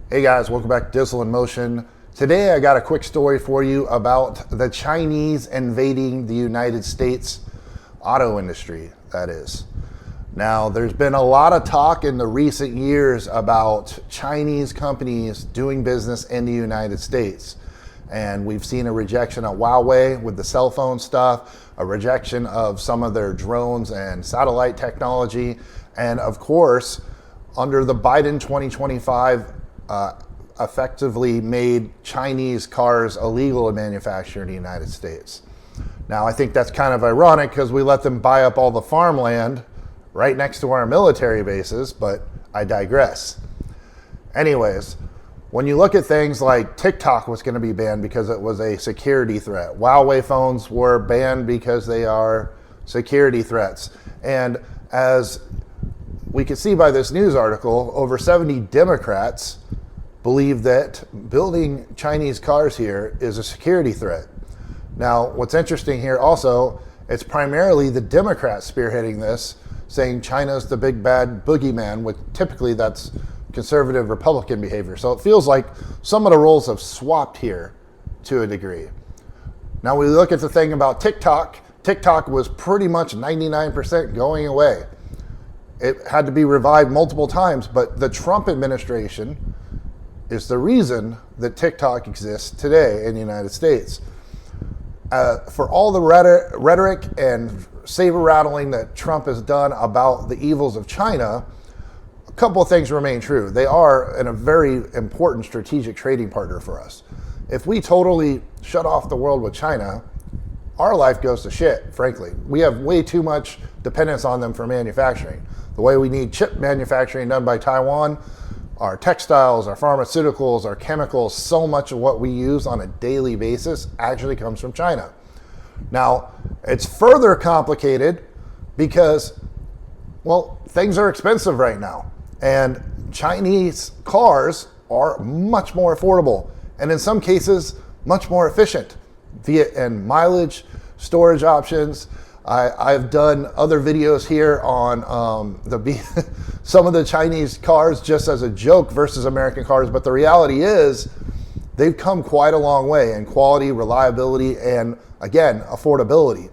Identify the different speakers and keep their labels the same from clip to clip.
Speaker 1: Hey guys, welcome back to Dizzle in Motion. Today I got a quick story for you about the Chinese invading the United States auto industry, that is. Now, there's been a lot of talk in the recent years about Chinese companies doing business in the United States. And we've seen a rejection of Huawei with the cell phone stuff, a rejection of some of their drones and satellite technology, and of course, under the Biden 2025 effectively made Chinese cars illegal to manufacture in the United States. Now, I think that's kind of ironic because we let them buy up all the farmland right next to our military bases, but I digress. Anyways, when you look at things like TikTok was going to be banned because it was a security threat. Huawei phones were banned because they are security threats. And as we can see by this news article, over 70 Democrats believe that building Chinese cars here is a security threat. Now, what's interesting here also, it's primarily the Democrats spearheading this, saying China's the big bad boogeyman, which typically that's conservative Republican behavior. So it feels like some of the roles have swapped here to a degree. Now we look at the thing about TikTok. TikTok was pretty much 99% going away. It had to be revived multiple times, but the Trump administration is the reason that TikTok exists today in the United States. For all the rhetoric and saber rattling that Trump has done about the evils of China, a couple of things remain true. They are a very important strategic trading partner for us. If we totally shut off the world with China, our life goes to shit, frankly. We have way too much dependence on them for manufacturing. The way we need chip manufacturing done by Taiwan, our textiles, our pharmaceuticals, our chemicals, so much of what we use on a daily basis actually comes from China. Now, it's further complicated because, well, things are expensive right now. And Chinese cars are much more affordable and in some cases, much more efficient via mileage, storage options. I've done other videos here on some of the Chinese cars just as a joke versus American cars, but the reality is they've come quite a long way in quality, reliability, and again, affordability.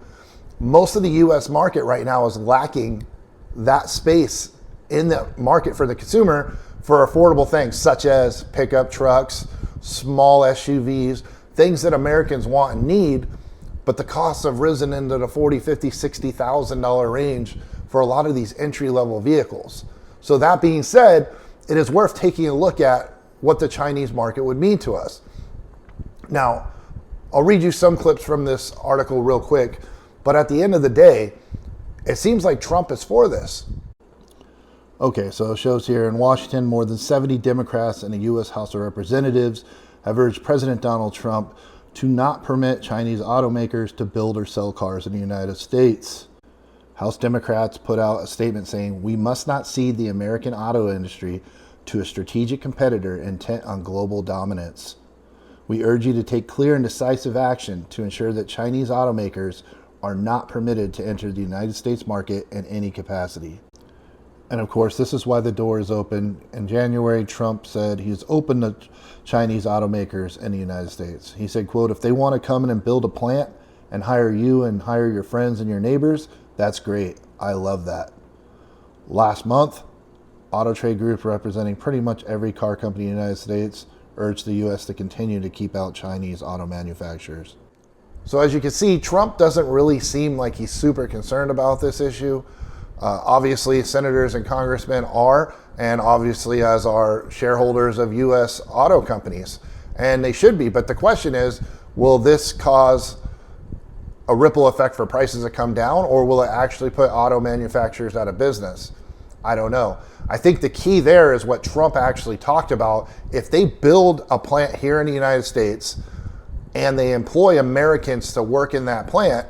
Speaker 1: Most of the US market right now is lacking that space in the market for the consumer for affordable things such as pickup trucks, small SUVs, things that Americans want and need. But the costs have risen into the $40,000, $50,000, $60,000 range for a lot of these entry-level vehicles. So that being said, it is worth taking a look at what the Chinese market would mean to us. Now, I'll read you some clips from this article real quick, but at the end of the day, it seems like Trump is for this. Okay, so it shows here in Washington, more than 70 Democrats in the U.S. House of Representatives have urged President Donald Trump to not permit Chinese automakers to build or sell cars in the United States. House Democrats put out a statement saying, "We must not cede the American auto industry to a strategic competitor intent on global dominance. We urge you to take clear and decisive action to ensure that Chinese automakers are not permitted to enter the United States market in any capacity." And of course, this is why the door is open. In January, Trump said he's open to Chinese automakers in the United States. He said, quote, "If they want to come in and build a plant and hire you and hire your friends and your neighbors, that's great. I love that." Last month, auto trade groups representing pretty much every car company in the United States urged the U.S. to continue to keep out Chinese auto manufacturers. So as you can see, Trump doesn't really seem like he's super concerned about this issue. Obviously, senators and congressmen are, and obviously as are shareholders of U.S. auto companies, and they should be. But the question is, will this cause a ripple effect for prices to come down, or will it actually put auto manufacturers out of business? I don't know. I think the key there is what Trump actually talked about. If they build a plant here in the United States and they employ Americans to work in that plant,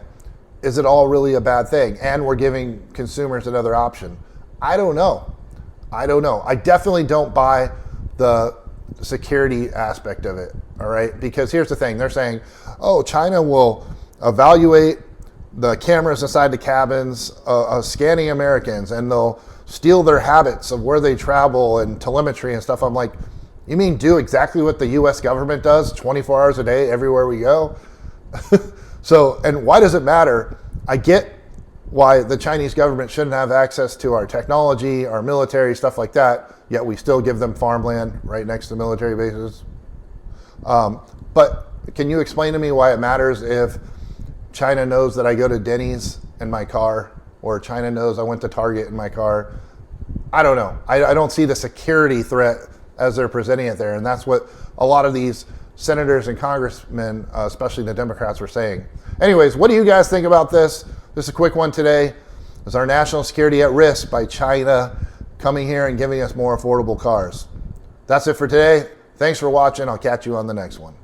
Speaker 1: is it all really a bad thing? And we're giving consumers another option. I don't know. I definitely don't buy the security aspect of it, all right? Because here's the thing. They're saying, oh, China will evaluate the cameras inside the cabins of scanning Americans, and they'll steal their habits of where they travel and telemetry and stuff. I'm like, You mean do exactly what the US government does 24 hours a day everywhere we go? So, and why does it matter? I get why the Chinese government shouldn't have access to our technology, our military, stuff like that, yet we still give them farmland right next to military bases. But can you explain to me why it matters if China knows that I go to Denny's in my car, or China knows I went to Target in my car? I don't know. I don't see the security threat as they're presenting it there. And that's what a lot of these senators and congressmen, especially the Democrats, were saying. Anyways, what do you guys think about this? This is a quick one today. Is our national security at risk by China coming here and giving us more affordable cars? That's it for today. Thanks for watching. I'll catch you on the next one.